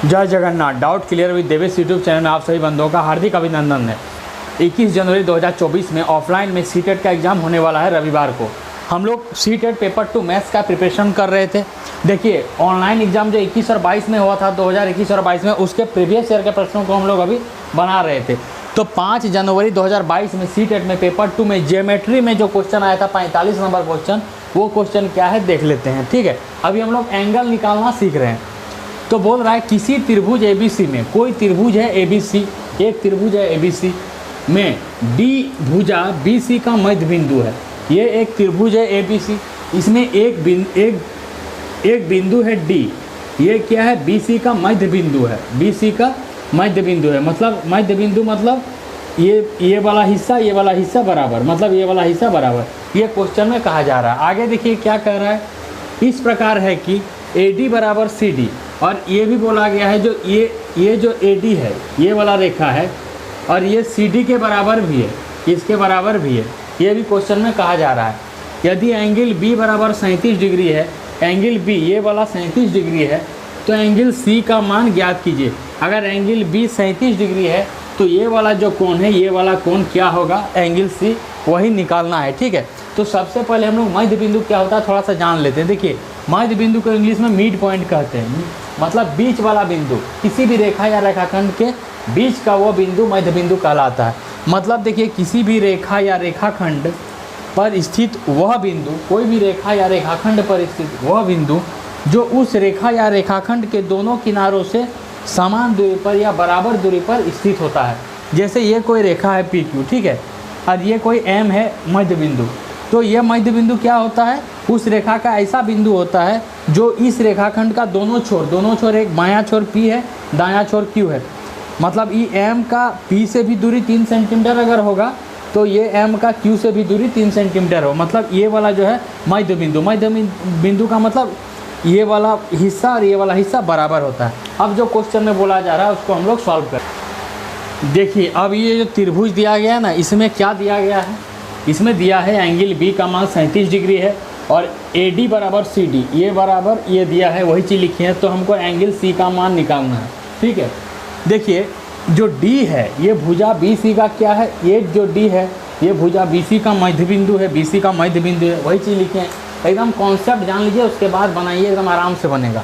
जय Jagannath. Doubt clear with Devesh YouTube channel में आप सभी बंधुओं का हार्दिक अभिनंदन है। 21 जनवरी 2024 में ऑफलाइन में सीटेट का एग्ज़ाम होने वाला है रविवार को। हम लोग सीटेट पेपर 2 मैथ्स का प्रिपरेशन कर रहे थे। देखिए ऑनलाइन एग्ज़ाम जो 21 और 22 में हुआ था 2021 और 22 में, उसके प्रीवियस ईयर के प्रश्नों को हम लोग अभी बना रहे थे। तो 5 जनवरी 2022 में सीटेट में पेपर 2 में ज्योमेट्री में जो क्वेश्चन आया था 45 नंबर क्वेश्चन, वो क्वेश्चन क्या है देख लेते हैं। ठीक है, अभी हम लोग एंगल निकालना सीख रहे हैं। तो बोल रहा है किसी त्रिभुज ABC में, कोई त्रिभुज है ABC, एक त्रिभुज है ABC में D भुजा BC का मध्य बिंदु है। ये एक त्रिभुज है ABC, इसमें एक बिंदु है D, ये क्या है BC का मध्य बिंदु है। BC का मध्य बिंदु है, मतलब मध्य बिंदु मतलब ये वाला हिस्सा बराबर, मतलब ये वाला हिस्सा बराबर, ये क्वेश्चन में कहा जा रहा है। आगे देखिए क्या कह रहा है, इस प्रकार है कि AD बराबर CD, और ये भी बोला गया है जो ये जो AD है ये वाला रेखा है, और ये CD के बराबर भी है, इसके बराबर भी है, ये भी क्वेश्चन में कहा जा रहा है। यदि एंगल B बराबर 37 डिग्री है, एंगल B ये वाला 37 डिग्री है, तो एंगल C का मान ज्ञात कीजिए। अगर एंगल B 37 डिग्री है तो ये वाला जो कोण है, ये वाला कोण क्या होगा, एंगल C, वही निकालना है। ठीक है, तो सबसे पहले हम लोग मध्य बिंदु क्या होता है थोड़ा सा जान लेते हैं। देखिए मध्य बिंदु को इंग्लिश में मिड पॉइंट कहते हैं, मतलब बीच वाला बिंदु, किसी भी रेखा या रेखाखंड के बीच का वो बिंदु मध्य बिंदु कहलाता है। मतलब देखिए किसी भी रेखा या रेखाखंड पर स्थित वह बिंदु, कोई भी रेखा या रेखाखंड पर स्थित वह बिंदु जो उस रेखा या रेखाखंड के दोनों किनारों से समान दूरी पर या बराबर दूरी पर स्थित होता है। जैसे ये कोई रेखा है PQ, ठीक है, और ये कोई M है मध्य बिंदु, तो ये मध्य बिंदु क्या होता है, उस रेखा का ऐसा बिंदु होता है जो इस रेखाखंड का दोनों छोर, एक बायां छोर P है, दायां छोर Q है। मतलब ये M का P से भी दूरी 3 सेंटीमीटर अगर होगा तो ये M का Q से भी दूरी 3 सेंटीमीटर हो। मतलब ये वाला जो है मध्य बिंदु का मतलब ये वाला हिस्सा और ये वाला हिस्सा बराबर होता है। अब जो क्वेश्चन में बोला जा रहा है उसको हम लोग सॉल्व करें। देखिए अब ये जो त्रिभुज दिया गया है ना, इसमें क्या दिया गया है, इसमें दिया है एंगल B का मान 37 डिग्री है और AD बराबर CD, ये बराबर ये दिया है, वही चीज़ लिखी है। तो हमको एंगल C का मान निकालना है। ठीक है, देखिए जो D है ये भुजा BC का क्या है, ये जो D है ये भुजा BC का मध्य बिंदु है, BC का मध्य बिंदु है, वही चीज़ लिखे हैं। एकदम कॉन्सेप्ट जान लीजिए, उसके बाद बनाइए, एकदम आराम से बनेगा।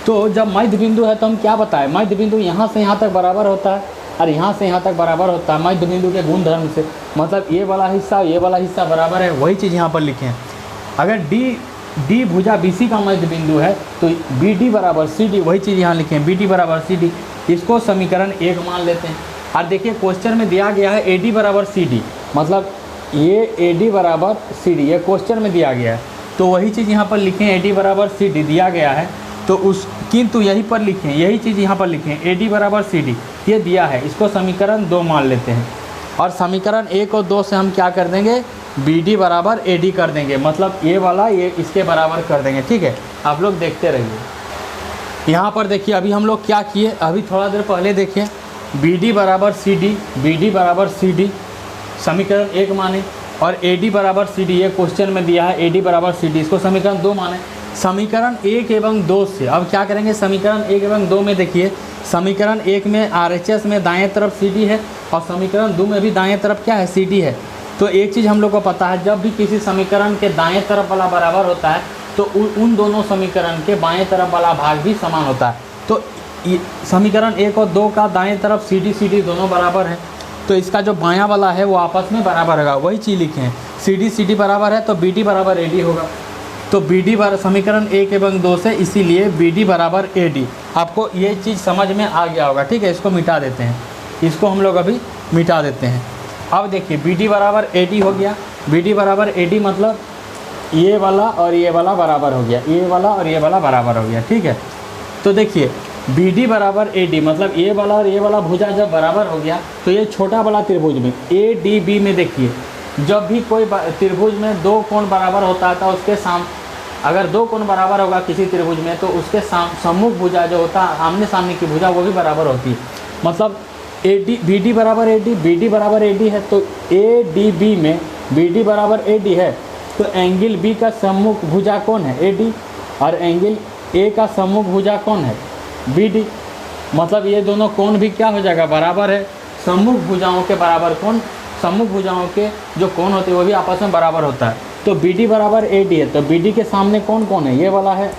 तो जब मध्य बिंदु है तो हम क्या बताएं, मध्य बिंदु यहाँ से यहाँ तक बराबर होता है और यहाँ से यहाँ तक बराबर होता है मध्य बिंदु के गुणधर्म से। मतलब ये वाला हिस्सा बराबर है, वही चीज़ यहाँ पर लिखे हैं। अगर D भुजा BC का मध्य बिंदु है तो BD बराबर CD, वही चीज़ यहाँ लिखे हैं, BD बराबर CD। इसको समीकरण 1 मान लेते हैं। और देखिए क्वेश्चन में दिया गया है AD बराबर CD, मतलब ये AD बराबर CD, ये क्वेश्चन में दिया गया है, तो वही चीज़ यहाँ पर लिखें, AD बराबर CD दिया गया है तो उस किंतु यहीं पर लिखें, यही चीज़ यहाँ पर लिखें, AD बराबर CD ये दिया है, इसको समीकरण 2 मान लेते हैं। और समीकरण 1 और 2 से हम क्या कर देंगे, BD बराबर AD कर देंगे, मतलब ये वाला ये इसके बराबर कर देंगे। ठीक है, आप लोग देखते रहिए। यहाँ पर देखिए अभी हम लोग क्या किए, अभी थोड़ा देर पहले देखिए BD बराबर CD, समीकरण 1 माने, और AD बराबर CD ये क्वेश्चन में दिया है, AD बराबर CD, इसको समीकरण 2 माने। समीकरण 1 एवं 2 से अब क्या करेंगे, समीकरण 1 एवं 2 में देखिए, समीकरण 1 में RHS में दाएं तरफ CD है और समीकरण 2 में भी दाएं तरफ क्या है, CD है। तो एक चीज़ हम लोग को पता है, जब भी किसी समीकरण के दाएं तरफ वाला बराबर होता है तो उन दोनों समीकरण के बाएं तरफ वाला भाग भी समान होता है। तो समीकरण 1 और 2 का दाएं तरफ CD दोनों बराबर है, तो इसका जो बायां वाला है वो आपस में बराबर होगा, वही चीज़ लिखे हैं। CD बराबर है तो BD बराबर AD होगा। तो BD बराबर समीकरण 1 एवं 2 से, इसीलिए BD बराबर AD। आपको ये चीज़ समझ में आ गया होगा। ठीक है, इसको मिटा देते हैं, इसको हम लोग अभी मिटा देते हैं। अब देखिए BD बराबर AD हो गया, BD बराबर AD मतलब ये वाला और ये वाला बराबर हो गया, ये वाला और ये वाला बराबर हो गया। ठीक है, तो देखिए BD बराबर AD मतलब ये वाला और ये वाला भुजा जब बराबर हो गया तो ये छोटा वाला त्रिभुज में ADB में देखिए, जब भी कोई त्रिभुज में 2 कोण बराबर होता है तो उसके अगर 2 कोण बराबर होगा किसी त्रिभुज में तो उसके सम्मुख भुजा जो होता है, आमने सामने की भुजा, वो भी बराबर होती है। मतलब BD बराबर AD, BD बराबर AD है तो ADB में BD बराबर AD है तो एंगल B का सम्मुख भुजा कौन है, AD, और एंगल A का सम्मुख भुजा कौन है, BD। मतलब ये दोनों कोण भी क्या हो जाएगा, बराबर है। सम्मुख भुजाओं के बराबर कोण, सम्मुख भुजाओं के जो कोण होते हैं वो भी आपस में बराबर होता है। तो बी डी बराबर ए डी है, तो बी डी के सामने कौन कौन है, ये वाला है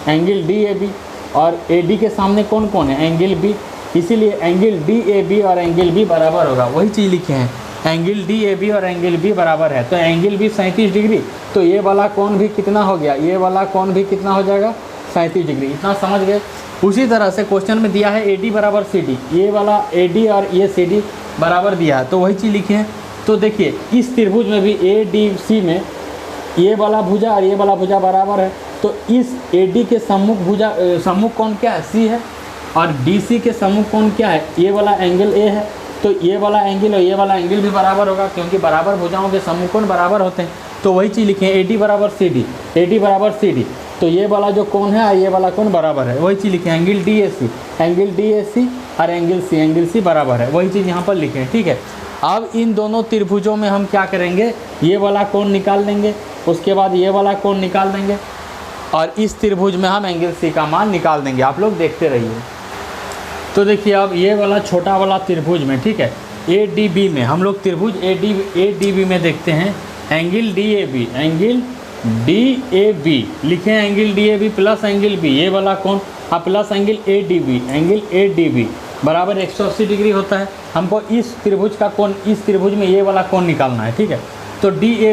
एंगल डी ए बी, और ए डी के सामने कौन कौन है, एंगल बी। इसीलिए एंगल डी ए बी और एंगल बी बराबर होगा, वही चीज़ लिखे हैं, एंगल डी ए बी और एंगल बी बराबर है। तो एंगल बी 37 डिग्री, तो ये वाला कोण भी कितना हो गया, ये वाला कोण भी कितना हो जाएगा, 37 डिग्री। इतना समझ गए। उसी तरह से क्वेश्चन में दिया है ए डी बराबर सी डी, ये वाला ए डी और ये सी डी बराबर दिया है, तो वही चीज़ लिखे हैं। तो देखिए इस त्रिभुज में भी ए डी सी में ये वाला भुजा और ये वाला भुजा बराबर है, तो इस ए डी के सम्मुख भुजा सम्मुख कोण क्या है, सी है, और डी सी के सम्मुख कोण क्या है, ये वाला एंगल ए है। तो ये वाला एंगल और ये वाला एंगल भी बराबर होगा, क्योंकि बराबर भुजाओं के सम्मुख कोण बराबर होते हैं। तो वही चीज़ लिखे हैं, ए डी बराबर सी डी, ए डी बराबर सी डी, तो ये वाला जो कोण है और ये वाला कोण बराबर है, वही चीज़ लिखे हैं, angle D A C, angle D A C और एंगल सी बराबर है, वही चीज़ यहाँ पर लिखे हैं। ठीक है, अब इन दोनों त्रिभुजों में हम क्या करेंगे, ये वाला कोण निकाल लेंगे, उसके बाद ये वाला कोण निकाल देंगे, और इस त्रिभुज में हम एंगल सी का मान निकाल देंगे। आप लोग देखते रहिए। तो देखिए अब ये वाला छोटा वाला त्रिभुज में, ठीक है, ए डी बी में हम लोग त्रिभुज ए डी बी में देखते हैं angle D A B, angle D A B लिखे हैं, angle D A B plus angle B, ये वाला कोण plus angle A D B, angle A D B बराबर 180 डिग्री होता है। हमको इस त्रिभुज का कोण, इस त्रिभुज में ये वाला कोण निकालना है। ठीक है, तो डी ए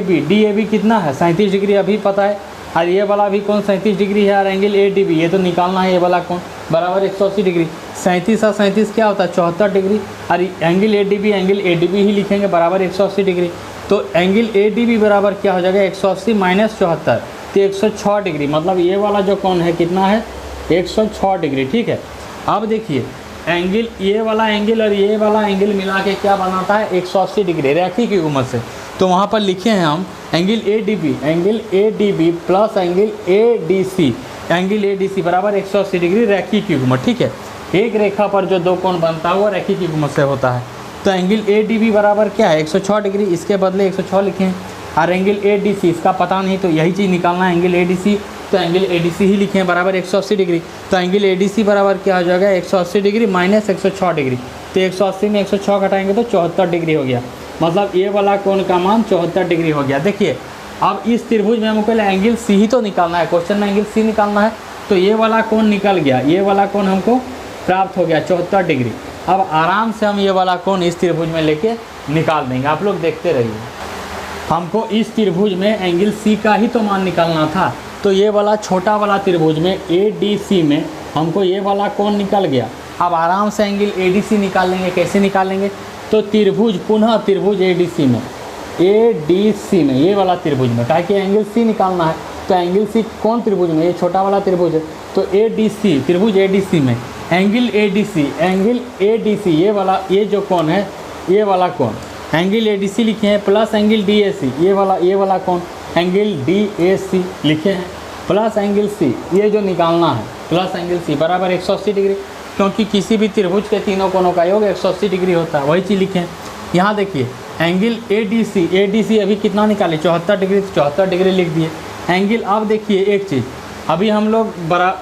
बी कितना है, 37 डिग्री अभी पता है, और ये वाला भी कोण 37 डिग्री है, और एंगल ए डी बी ये तो निकालना है, ये वाला कोण बराबर 180 डिग्री। 37 और 37 क्या होता है, 74 डिग्री, और एंगल ए डी बी ही लिखेंगे बराबर 180 डिग्री। तो एंगल ए डी बी बराबर क्या हो जाएगा, 180 माइनस 74, तो 106 डिग्री, मतलब ये वाला जो कोण है कितना है, 106 डिग्री। ठीक है, अब देखिए एंगल, ये वाला एंगल और ये वाला एंगल मिला के क्या बनाता है, 180 डिग्री रैखिक युग्मक से। तो वहाँ पर लिखे हैं हम angle A D B plus angle A D C बराबर 180 डिग्री रैखिक युग्मक। ठीक है, एक रेखा पर जो दो कोण बनता है वो रैखिक युग्मक से होता है। तो एंगल ए डी बी बराबर क्या है, 106 डिग्री, इसके बदले 106 लिखे हैं, और एंगल ए डी सी इसका पता नहीं, तो यही चीज़ निकालना है, एंगल ए डी सी, तो एंगल ए डी सी ही लिखे हैं बराबर 180 डिग्री। तो एंगल ए डी सी बराबर क्या हो जाएगा, 180 डिग्री माइनस 106 डिग्री, तो 180 में 106 घटाएंगे तो 74 डिग्री हो गया, मतलब ये वाला कोण का मान 74 डिग्री हो गया। देखिए अब इस त्रिभुज में हमको पहले एंगल सी ही तो निकालना है, क्वेश्चन में एंगल सी निकालना है, तो ये वाला कोण निकल गया, ये वाला कोण हमको प्राप्त हो गया 74 डिग्री। अब आराम से हम ये वाला कोण इस त्रिभुज में लेके निकाल देंगे, आप लोग देखते रहिए। हमको इस त्रिभुज में एंगल सी का ही तो मान निकालना था, तो ये वाला छोटा वाला त्रिभुज में ए डी सी में हमको ये वाला कोण निकल गया। अब आराम से एंगल ए डी सी निकाल लेंगे, कैसे निकालेंगे, तो त्रिभुज पुनः त्रिभुज ए डी सी में ये वाला त्रिभुज में, ताकि एंगल सी निकालना है, तो एंगल सी कौन त्रिभुज में, ये छोटा वाला त्रिभुज है, तो ए डी सी त्रिभुज ए डी सी में एंगल ए डी सी ये वाला, ये जो कोण है ये वाला कोण एंगल ए डी सी लिखे हैं, प्लस एंगल डी ए सी ये वाला कोण एंगल डी ए सी लिखे हैं, प्लस एंगल सी ये जो निकालना है, प्लस एंगल सी बराबर 180 डिग्री, क्योंकि किसी भी त्रिभुज के तीनों कोणों का योग 180 डिग्री होता है, वही चीज़ लिखे हैं। यहाँ देखिए एंगल ए डी सी अभी कितना निकाले, 74 डिग्री, 74 डिग्री लिख दिए एंगल। अब देखिए एक चीज़, अभी हम लोग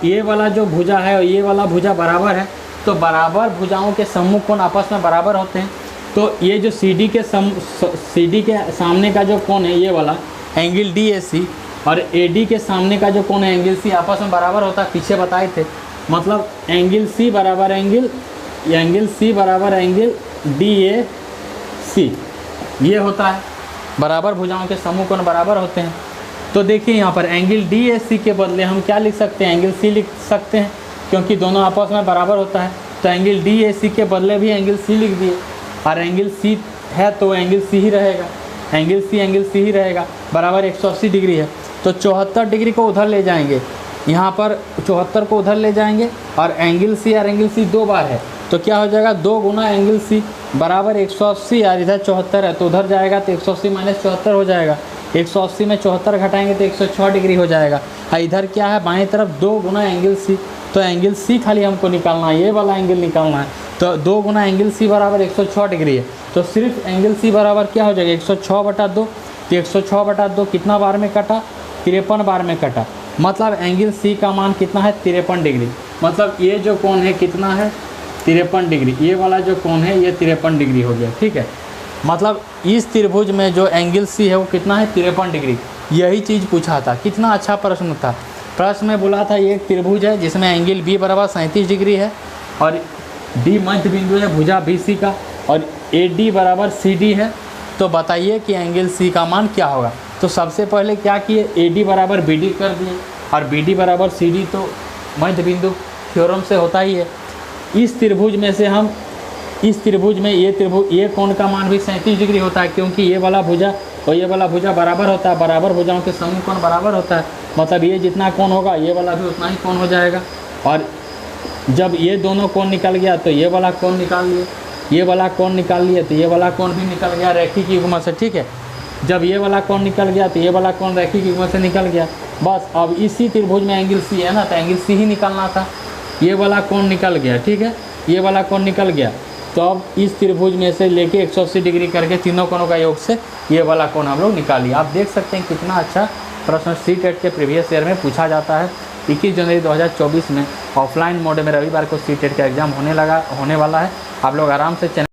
ये वाला जो भुजा है और ये वाला भुजा बराबर है, तो बराबर भुजाओं के सम्मुख कोण आपस में बराबर होते हैं। तो ये जो सी डी के सामने का जो कोण है ये वाला एंगल डी ए सी, और ए डी के सामने का जो कोण है एंगल सी आपस में बराबर होता है, पीछे बताए थे। मतलब एंगल सी बराबर एंगल डी ए सी ये होता है, बराबर भुजाओं के समूह कोण बराबर होते हैं। तो देखिए यहाँ पर एंगल डी ए सी के बदले हम क्या लिख सकते हैं, एंगल सी लिख सकते हैं, क्योंकि दोनों आपस में बराबर होता है। तो एंगल डी ए सी के बदले भी एंगल सी लिख दिए, और एंगल सी है तो एंगल सी ही रहेगा, एंगल सी ही रहेगा, बराबर 180 डिग्री है। तो 74 डिग्री को उधर ले जाएंगे, यहाँ पर 74 को उधर ले जाएंगे, और एंगल सी और एंगल सी दो बार है, तो क्या हो जाएगा 2 गुना एंगल सी बराबर 180, और इधर 74 है तो उधर जाएगा तो 180 माइनस 74 हो जाएगा, 180 में 74 घटाएंगे तो 106 डिग्री हो जाएगा। और इधर क्या है बाएं तरफ 2 गुना एंगल सी, तो एंगल सी खाली हमको निकालना है, ये वाला एंगल निकालना है। तो 2 गुना एंगल सी बराबर 106 डिग्री है, तो सिर्फ एंगल सी बराबर क्या हो जाएगा 106/2, तो 106/2 कितना बार में कटा, 53 बार में कटा। मतलब एंगल सी का मान कितना है 53 डिग्री। मतलब ये जो कोण है कितना है 53 डिग्री, ये वाला जो कोण है ये 53 डिग्री हो गया, ठीक है। मतलब इस त्रिभुज में जो एंगल सी है वो कितना है, 53 डिग्री। यही चीज़ पूछा था, कितना अच्छा प्रश्न था। प्रश्न में बोला था ये एक त्रिभुज है जिसमें एंगल बी बराबर 37 डिग्री है और डी मध्य बिंदु है भुजा बी सी का और ए डी बराबर सी डी है। तो बताइए कि एंगल सी का मान क्या होगा। तो सबसे पहले क्या किए, ए डी बराबर बी डी कर दिए और बी डी बराबर सी डी तो मध्य बिंदु थ्योरम से होता ही है। इस त्रिभुज में से हम इस त्रिभुज में ये कोण का मान भी 37 डिग्री होता है, क्योंकि ये वाला भुजा और ये वाला भुजा बराबर होता है, बराबर भुजाओं के समूह कोण बराबर होता है। मतलब ये जितना कोण होगा ये वाला भी उतना ही कोण हो जाएगा। और जब ये दोनों कोण निकल गया तो ये वाला कोण निकाल लिए, ये वाला कोण निकाल लिए तो ये वाला कोण भी निकल गया रैखिक युग्म से, ठीक है। जब ये वाला कोण निकल गया तो ये वाला कोण रैखिक युग्म से निकल गया। बस अब इसी त्रिभुज में एंगल सी है ना, तो एंगल सी ही निकालना था। ये वाला कोण निकल गया, ठीक है, ये वाला कोण निकल गया। तो अब इस त्रिभुज में से लेके 180 डिग्री करके तीनों कोणों का योग से ये वाला कोण हम लोग निकालिए। आप देख सकते हैं कितना अच्छा प्रश्न सी-टेट के प्रीवियस ईयर में पूछा जाता है। 21 जनवरी 2024 में ऑफलाइन मोड में रविवार को सी-टेट का एग्ज़ाम होने वाला है। आप लोग आराम से